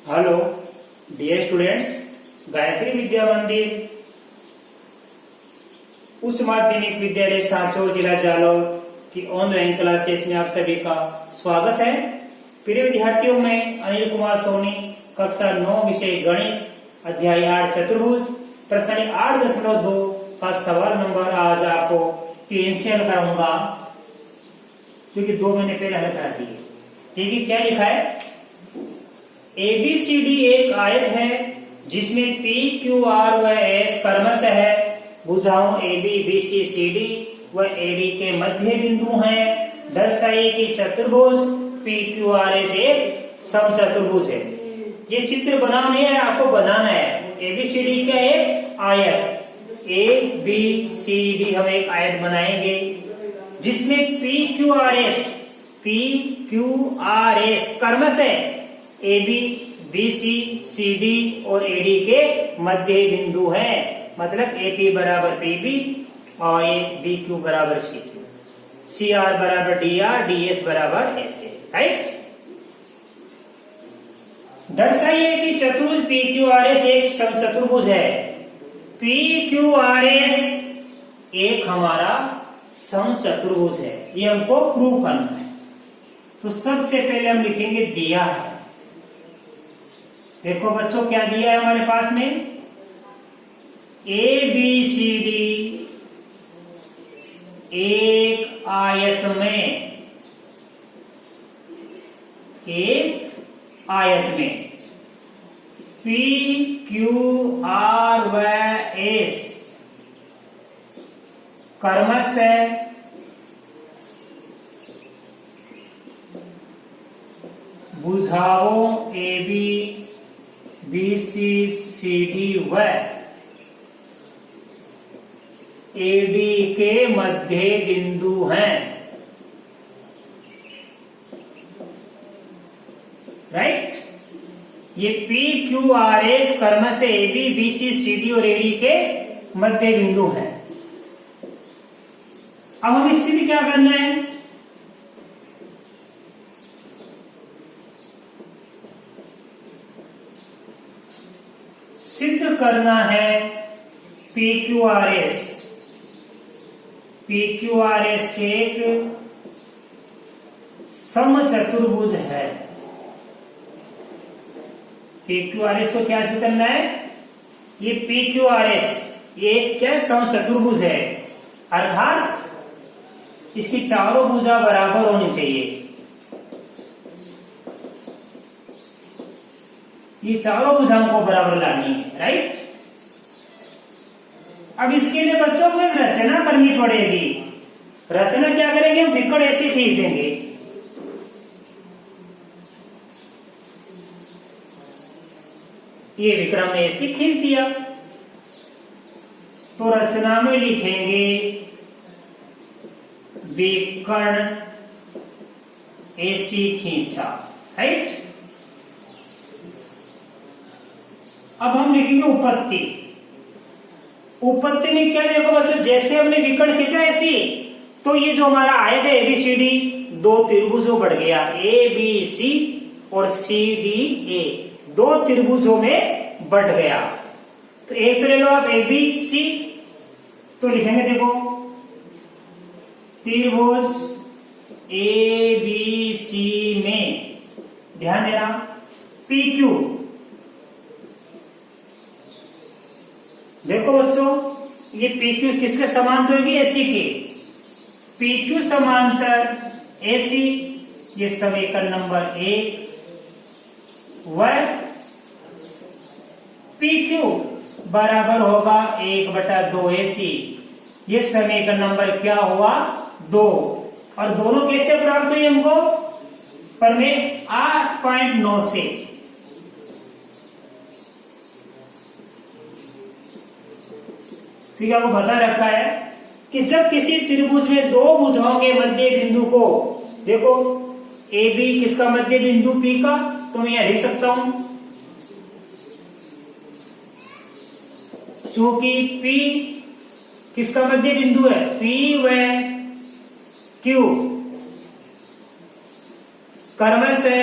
Hello dear students, Gayatri विद्या मंदिर उच्च माध्यमिक विद्यालय सांचौर जिला जालौर की ऑनलाइन क्लासेस में आप सभी का स्वागत है। प्रिय विद्यार्थियों, मैं अनिल कुमार सोनी, कक्षा 9 विषय गणित, अध्याय 8 चतुर्भुज, प्रश्न 8.2 का सवाल नंबर आज आपको 3 से हल कराऊंगा, क्योंकि 2 महीने पहले हल करा दिए। ठीक है, क्या लिखा है? ABCD एक आयत है जिसमें P, Q, R व S क्रमशः भुजाओं AB, BC, CD व AD के मध्य बिंदु हैं। दर्शाइए कि चतुर्भुज PQRS एक समचतुर्भुज है। ये चित्र बनाना है, आपको बनाना है। ABCD का एक आयत ABCD हम एक आयत बनाएंगे जिसमें PQRS क्रमशः AB, BC, CD और AD के मध्य बिंदु है। मतलब AP बराबर PB और BQ बराबर CQ, CR बराबर DR, DS बराबर SA। राइट? दर्शाइए कि चतुर्भुज PQRS एक समचतुर्भुज है। PQRS एक हमारा समचतुर्भुज है, ये हमको प्रूव करना है। तो सबसे पहले हम लिखेंगे दिया है। देखो बच्चों, क्या दिया है हमारे पास में? ABCD एक आयत में PQR व S क्रमशः भुजाओं AB, BC, CD व AD के मध्य बिंदु हैं। राइट? ये PQRS क्रमशः AB, BC, CD और AD के मध्य बिंदु हैं। अब हम इससे भी क्या करना है? सिद्ध करना है PQRS एक समचतुर्भुज है। PQRS को क्या सिद्ध करना है? ये PQRS ये क्या समचतुर्भुज है, अर्थात इसकी चारों भुजा बराबर होनी चाहिए। ये चारों भुजाओं को बराबर लानी है। राइट? अब इसके लिए बच्चों को एक रचना करनी पड़ेगी। रचना क्या करेंगे? हम विकर्ण ऐसे खींच देंगे। ये विकर्ण में ऐसे खींच दिया, तो रचना में लिखेंगे विकर्ण ऐसी खींचा। राइट? अब हम लिखेंगे उपपत्ति। उपपत्ति में क्या? देखो बच्चों, जैसे हमने विकर्ण खींचा ऐसी, तो ये जो हमारा आयत है ABCD, 2 त्रिभुजों बढ़ गया, ABC और CDA, 2 त्रिभुजों में बढ़ गया। तो एक ले लो आप ABC, तो लिखेंगे देखो त्रिभुज ABC में, ध्यान देना, PQ। देखो बच्चों, ये PQ किसके समांतर होगी? AC के। PQ समांतर AC, ये समीकरण नंबर 1 व PQ बराबर होगा 1/2 AC। ये समीकरण नंबर क्या हुआ? 2। और दोनों कैसे प्राप्त हुई हमको? प्रमेय 8.9 से। ठीक है, आपको बता रखा है कि जब किसी त्रिभुज में 2 भुजाओं के मध्य बिंदु को, देखो AB किसका मध्य बिंदु? P का, तो मैं यहां लिख सकता हूं, चूंकि P किसका मध्य बिंदु है? P व Q क्रमशः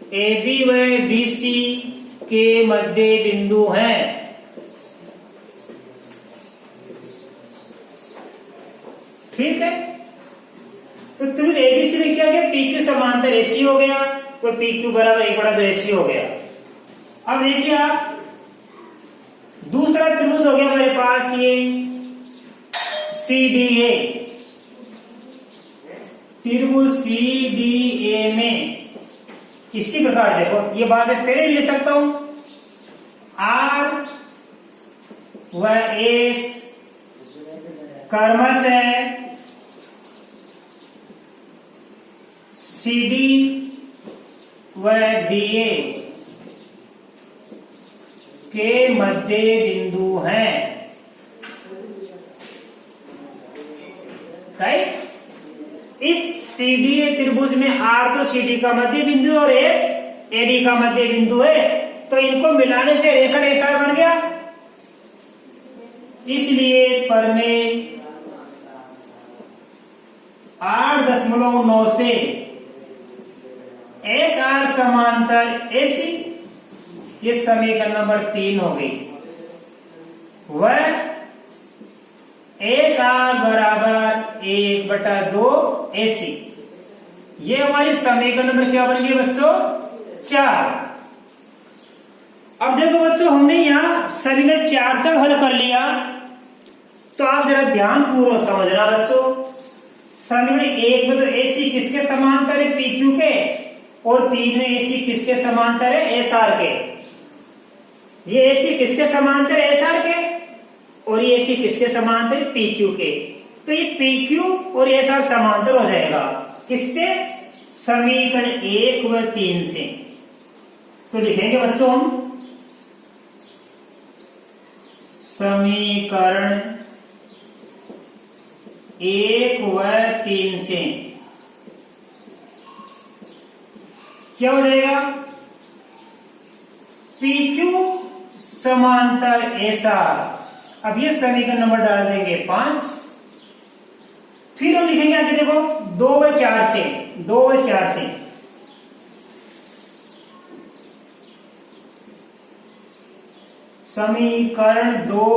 AB व BC के मध्य बिंदु हैं। ठीक है, तो त्रिभुज ABC में क्या गया, PQ समांतर AC हो गया, तो PQ बराबर 1/2 AC हो गया। अब देखिए आप, दूसरा त्रिभुज हो गया हमारे पास ये CDA। त्रिभुज CDA में इसी प्रकार देखो, ये बात मैं पहले ले सकता हूं, R व S क्रमशः CD व DA के मध्य बिंदु हैं। राइट, इस CDA त्रिभुज में R तो CD का मध्य बिंदु और S AD का मध्य बिंदु है, तो इनको मिलाने से रेखा SR बन गया। इसलिए प्रमेय 8.9 से SR समांतर AC, ये समीकरण नंबर 3 हो गई, वह SR बराबर 1/2 AC। ये हमारी समीकरण नंबर क्या बन गई बच्चों, 4। अब देखो बच्चों, हमने यहां समीकरण 4 तक हल कर लिया, तो आप जरा ध्यान पूर्वक समझना बच्चों। समीकरण 1 में तो AC किसके समांतर है, PQ के, और 3 में AC किसके समांतर है, SR के। ये AC किसके समांतर है, SR के, और ये AC किसके समांतर है, PQ के। तो ये PQ और SR समांतर हो जाएगा, किससे, समीकरण 1 व 3 से। तो लिखेंगे बच्चों हम समीकरण 1 व 3 से क्या हो जाएगा, PQ समांतर SR। अब ये समीकरण नंबर डाल देंगे 5, फिर हम लिखेंगे आगे देखो 2 व 4 से, 2 व 4 से समीकरण 2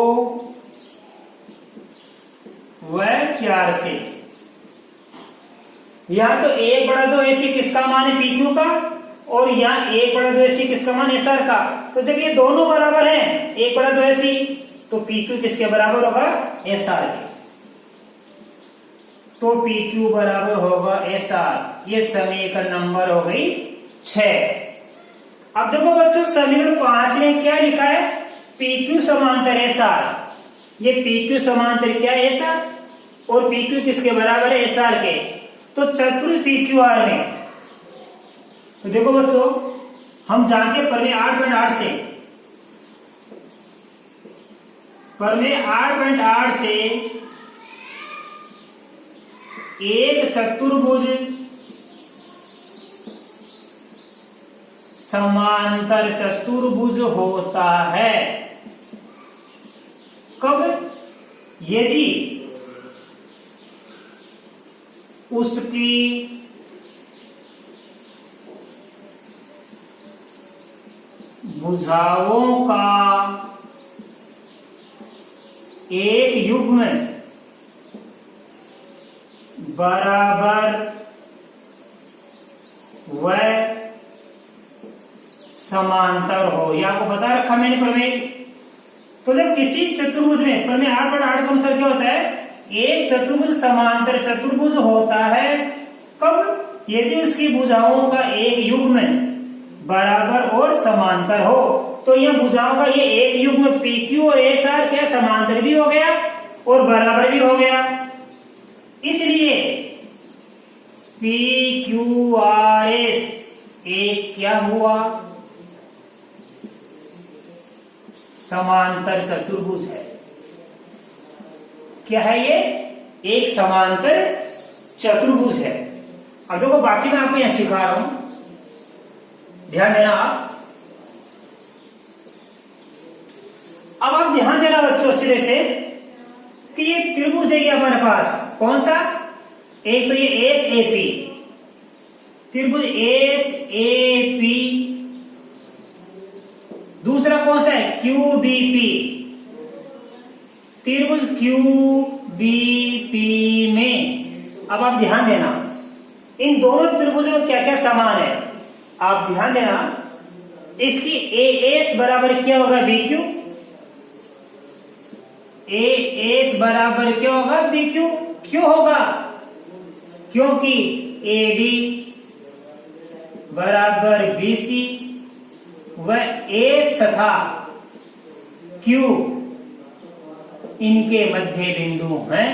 व 4 से। यहां तो 1/2 AC किसका मान है, PQ का, और यहाँ 1/2 AC किसका मान, SR का। तो जब ये दोनों बराबर हैं, 1/2 AC, तो PQ किसके बराबर होगा, SR के। तो PQ बराबर होगा SR। ये समीकरण नंबर हो गई 6। अब देखो बच्चों, समीकरण 5 में क्या लिखा है, PQ समांतर SR। ये PQ समांतर क्या है, SR, और PQ किसके बराबर है, SR के। तो चतुर्भुज PQR में, तो देखो बच्चों, हम जानते हैं प्रमेय 8.8 से, प्रमेय 8.8 से एक चतुर्भुज समांतर चतुर्भुज होता है कब, यदि उसकी भुजाओं का एक युग्म बराबर व समांतर हो। यह आपको बता रखा मैंने प्रमेय। तो जब किसी चतुर्भुज में, प्रमेय 8.8 के अनुसार क्या होता है, एक चतुर्भुज समांतर चतुर्भुज होता है कब, यदि उसकी भुजाओं का एक युग्म बराबर और समांतर हो। तो यह भुजाओं का ये एक युग्म PQ और SR क्या समांतर भी हो गया और बराबर भी हो गया। इसलिए PQRS एक क्या हुआ, समांतर चतुर्भुज है। क्या है ये, एक समांतर चतुर्भुज है। अब देखो, बाकी मैं आपको यहां सिखा रहा हूं, ध्यान देना आप। अब आप ध्यान देना बच्चों अच्छे से कि ये त्रिभुज है हमारे पास, कौन सा, एक तो ये SAP, त्रिभुज एस ए पी, दूसरा कौन सा है क्यू बी पी। त्रिभुज क्यू बी पी में अब आप ध्यान देना इन दोनों त्रिभुजों में क्या क्या समान है, आप ध्यान देना। इसकी ए एस बराबर क्या होगा बी क्यू, ए एस बराबर क्या होगा बी क्यू। क्यों होगा, क्योंकि ए डी बराबर बी सी व एस तथा क्यू इनके मध्य बिंदु हैं,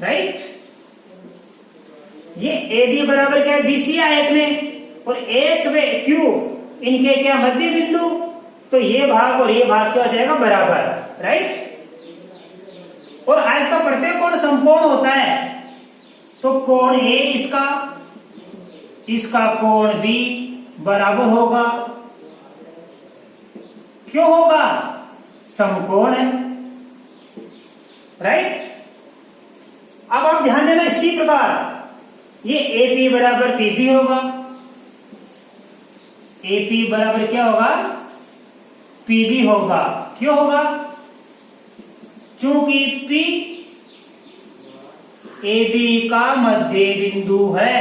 राइट। ये एडी बराबर क्या है बीसी आयत में, और एस व क्यू इनके क्या मध्य बिंदु, तो ये भाग और ये भाग क्या हो जाएगा बराबर, राइट। और आयत का प्रत्येक कोण समकोण होता है, तो कोण ए इसका कोण बी बराबर होगा। क्यों होगा, समकोण है, राइट। अब आप ध्यान देना इसी प्रकार ये एपी बराबर पीबी होगा, एपी बराबर क्या होगा पीबी होगा। क्यों होगा, क्योंकि पी ए बी का मध्य बिंदु है।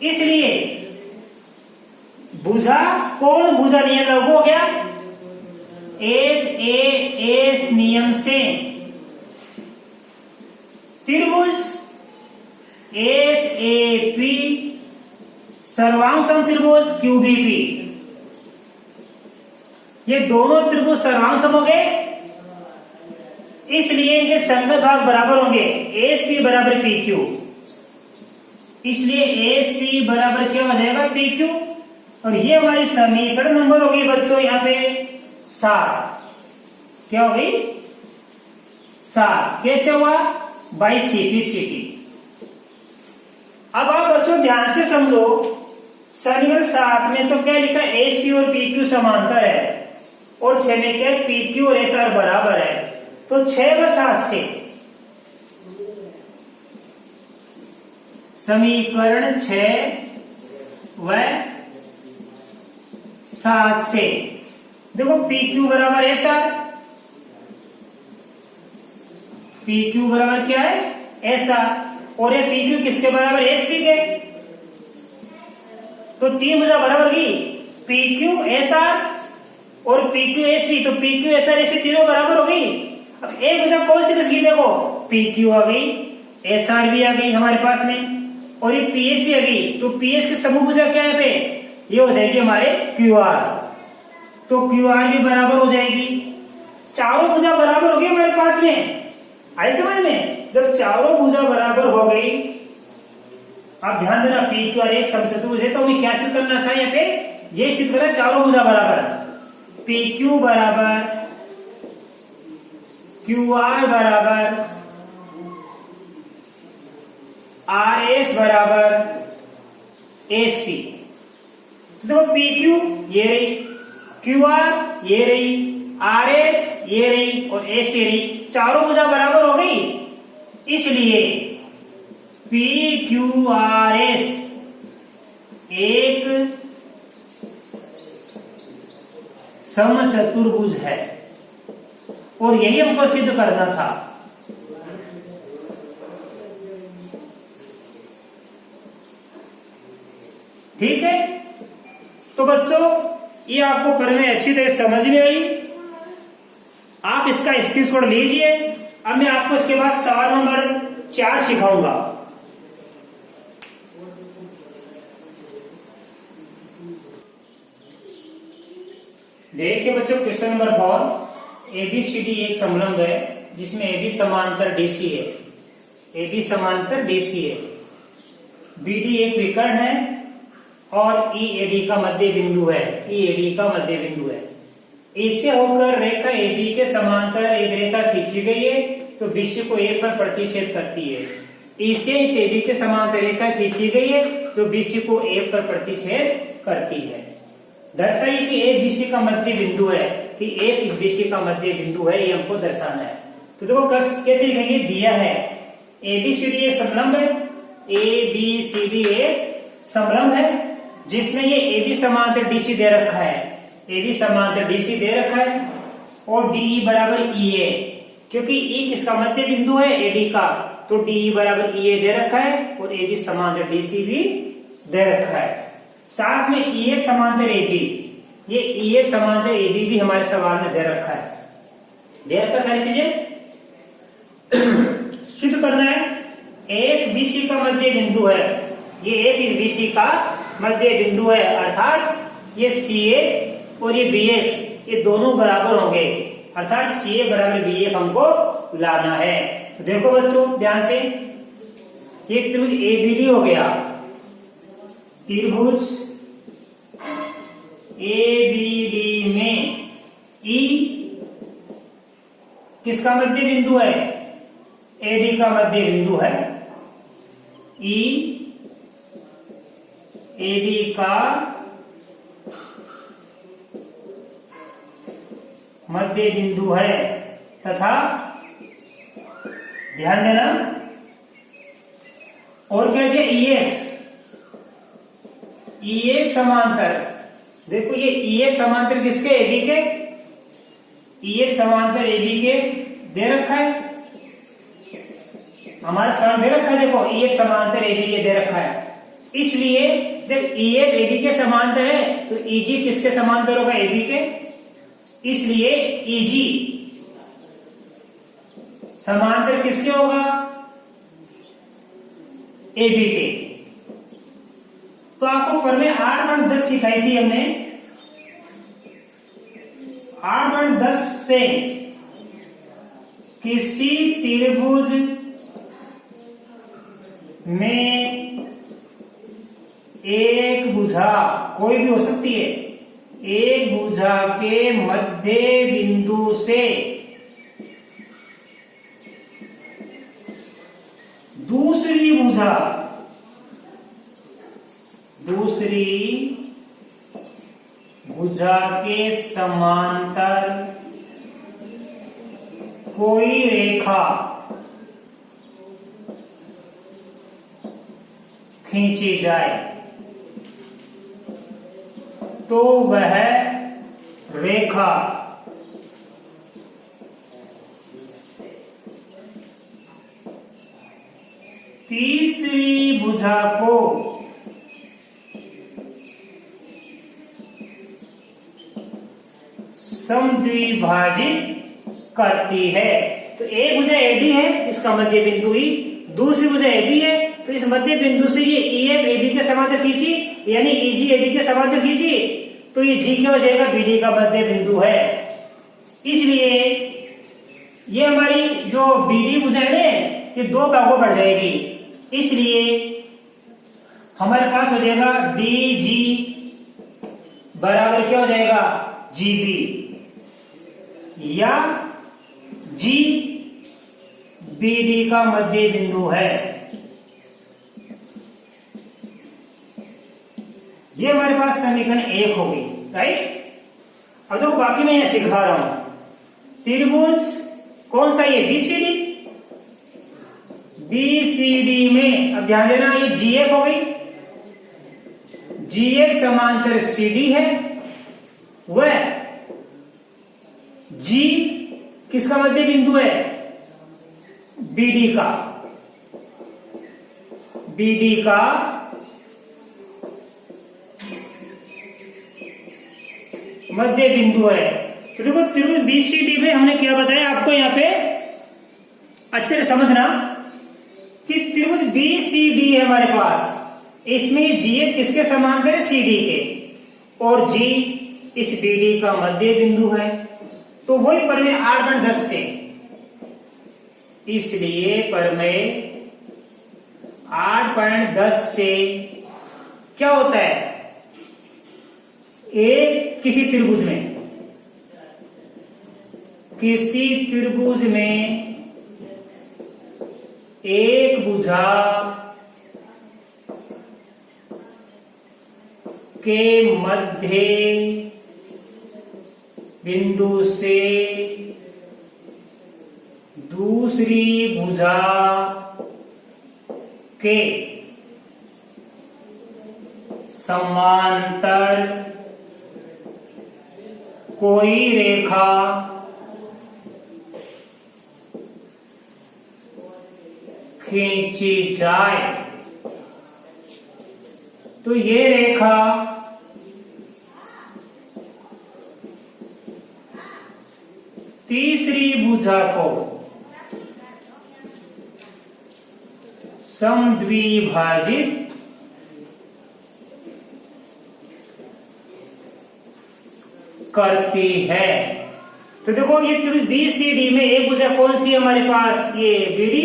इसलिए भुजा कोण भुजा नियम लागू हो गया। एस ए एस नियम से त्रिभुज एस ए पी सर्वांग सम त्रिभुज क्यू बी पी, ये दोनों त्रिभुज सर्वांग सम हो गए, इसलिए इनके संगत भाग बराबर होंगे। एस पी बराबर पी क्यू, इसलिए एस पी बराबर क्या हो जाएगा पी क्यू। और ये हमारी समीकरण नंबर होगी बच्चों यहाँ पे 7। क्या हो गई 7। कैसे हुआ बाई सीपी सीटी। अब आप बच्चों ध्यान से समझो, समीकरण 7 में तो क्या लिखा एस पी और पी क्यू समांतर है, और 6 में क्या पी क्यू और एस आर बराबर है। तो 6 व 7 से समीकरण 6 व 7 से देखो पी क्यू बराबर एस आर, पी क्यू बराबर क्या है एस आर, और ये पी क्यू किसके बराबर एस पी के। तो 3 भुजा बराबर की पी क्यू एस आर और पी क्यू एस पी, तो P Q S R S P तीनों बराबर हो गई। अब एक भुजा कौन सी बच गई, देखो पी क्यू आ गई, एस आर भी आ गई हमारे पास में, और ये पी एच भी आ गई। तो पी एच की समूह भुजा क्या है पे, ये हो जाएगी हमारे क्यू आर, तो क्यू आर भी बराबर हो जाएगी। चारों भुजा बराबर हो गई हमारे पास में, आई समझ में। जब चारों भुजा बराबर हो गई, आप ध्यान देना पी क्यू आर एक समचतुर्भुज है, तो हमें क्या सिद्ध करना था यहाँ पे, ये सिद्ध करना चारों भुजा बराबर, पी क्यू बराबर क्यू आर बराबर आर एस बराबर एस पी। देखो पी क्यू ये रही, क्यू आर ये रही, आर एस ये रही, और एस पी रही, चारों भुजा बराबर हो गई। इसलिए पी क्यू आर एस एक समचतुर्भुज है, और यही हमको सिद्ध करना था। ठीक है, तो बच्चों ये आपको प्रमेय अच्छी तरह समझ में आई। आप इसका स्क्रीनशॉट लीजिए। अब मैं आपको इसके बाद सवाल नंबर 4 सिखाऊंगा। देखिए बच्चों क्वेश्चन नंबर 4, एबीसीडी एक समलंब है जिसमें एबी समांतर डीसी है, एबी समांतर डीसी है, बीडी एक विकर्ण है और ईएडी का मध्य बिंदु है, ईएडी का मध्य बिंदु है। इससे होकर रेखा एबी के समांतर एक रेखा खींची गई है, तो बीसी को ए पर प्रतिच्छेद करती है। इससे इस एबी के समांतर रेखा खींची गई है, तो बीसी को ए पर प्रतिच्छेद करती है। दर्शाइए कि ए बीसी का मध्य बिंदु है। कि एक इस बीसी का मध्य बिंदु है, ये हमको दर्शाना है। तो देखो कैसे लिखेंगे, दिया है ABCD एक समलंब है, ABCD एक समलंब है जिसमें ये AB समांतर DC दे रखा है, AB समांतर DC दे रखा है और DE बराबर EA, क्योंकि E किसका मध्य बिंदु है, AD का, तो DE बराबर EA दे रखा है और AB समांतर DC भी दे रखा है। साथ में EF समांतर AB, ये EF समांतर AB भी हमारे सवाल में दे रखा है, दे रखा सारी चीजें सिद्ध करना है। एक BC का मध्य बिंदु है, ये एक इस BC का मध्य बिंदु है, अर्थात ये CA और ये BF ये दोनों बराबर होंगे, अर्थात CA बराबर BF हमको लाना है। तो देखो बच्चों ध्यान से, ये त्रिभुज ABD हो गया, त्रिभुज ABD में E किसका मध्य बिंदु है, AD का मध्य बिंदु है, E AD का मध्य बिंदु है तथा ध्यान देना और क्या दिया, EF समांतर, देखो ये EF समांतर किसके, AB के, EF समांतर AB के दे रखा है, हमारा सवाल दे रखा है, देखो EF समांतर AB के दे रखा है, इसलिए जब EF AB के समांतर है तो EG किसके समांतर होगा, AB के, इसलिए EG समांतर किसके होगा, AB के। तो आपको प्रमेय 8/10 सिखाई थी हमने, 8/10 से किसी त्रिभुज में एक भुजा, कोई भी हो सकती है, एक भुजा के मध्य बिंदु से दूसरी भुजा के समांतर कोई रेखा खींची जाए तो वह रेखा तीसरी भुजा को समद्विभाजित करती है। तो एक भुजा AD है, इसका मध्य बिंदु E, दूसरी भुजा AB है, तो इस मध्य बिंदु से ये EF AB के समांतर खींची, यानी EG AB के समांतर खींची, तो ये G क्या हो जाएगा, BD का मध्य बिंदु है। इसलिए ये हमारी जो BD भुजा है ये दो भागों बढ़ जाएगी, इसलिए हमारे पास हो जाएगा DG बराबर क्या हो जाएगा, GB, या G BD का मध्य बिंदु है। ये हमारे पास समीकरण 1 होगी, राइट। अब देखो बाकी मैं यहां सिखा रहा हूं, त्रिभुज कौन सा, ये BCD में, अब ध्यान देना ये GF हो गई, GF समांतर CD है, वह G किसका मध्य बिंदु है, BD का मध्य बिंदु है। तो देखो त्रिभुज BCD में हमने क्या बताया आपको, यहां पे अच्छे से समझना कि त्रिभुज BCD है हमारे पास, इसमें GF किसके समांतर है, CD के, और G इस BD का मध्य बिंदु है। तो वही प्रमेय 8/10 से, इसलिए प्रमेय 8/10 से क्या होता है, एक किसी त्रिभुज में एक भुजा के मध्य बिंदु से दूसरी भुजा के समांतर कोई रेखा खींची जाए तो ये रेखा तीसरी भुजा को समद्विभाजित करती है। तो देखो ये त्रिभुज BCD में एक भुजा कौन सी है हमारे पास, ये BD।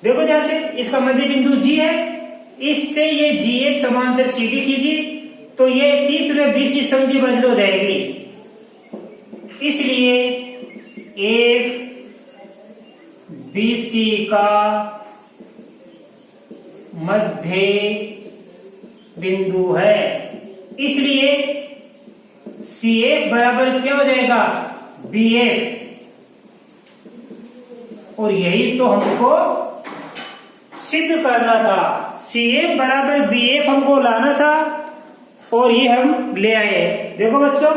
देखो ध्यान से, इसका मध्य बिंदु G है, इससे ये GF समांतर CD कीजिए तो ये तीसरे BC समद्विभाजित हो जाएगी। इसलिए एक BC का मध्य बिंदु है, इसलिए CF बराबर क्या हो जाएगा, BF। और यही तो हमको सिद्ध करना था, CF बराबर BF हमको लाना था और ये हम ले आए। देखो बच्चों,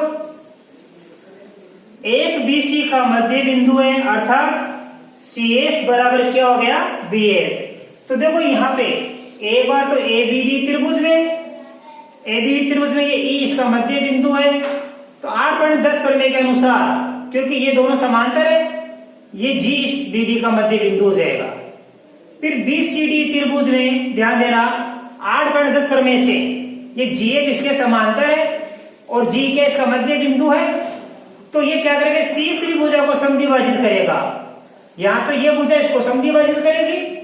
एक BC का मध्य बिंदु है अर्थात CF बराबर क्या हो गया, BF। तो देखो यहाँ पे एक बार तो ABD त्रिभुज में ये E इसका मध्य बिंदु है, तो 8.10 प्रमेय के अनुसार क्योंकि ये दोनों समांतर है, ये G इस BD का मध्य बिंदु हो जाएगा। फिर BCD त्रिभुज में ध्यान देना, 8.10 प्रमेय से ये GF इसके समांतर है और G के इसका मध्य बिंदु है, तो ये क्या करेगा, इस तीसरी भुजा को समद्विभाजित करेगा। यहां तो ये भुजा इसको समद्विभाजित करेगी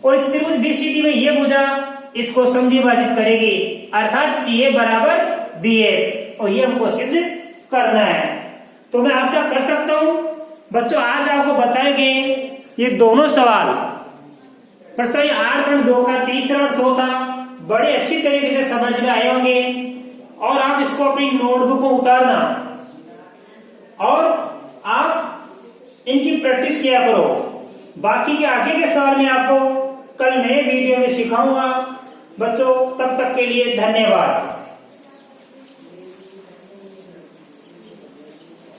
और इस त्रिभुज BCD में ये भुजा इसको समद्विभाजित करेगी, अर्थात CA बराबर BF। और ये हमको सिद्ध करना है। तो मैं आशा कर सकता हूं बच्चों आज आपको बताएंगे ये दोनों सवाल, प्रश्न 8.2 का तीसरा और चौथा बड़े अच्छी तरीके से समझ में आए होंगे और आप इसको अपनी नोटबुक में उतारना और आप इनकी प्रैक्टिस किया करो। बाकी के आगे के सवाल में आपको कल नए वीडियो में सिखाऊंगा। बच्चों तब तक के लिए धन्यवाद।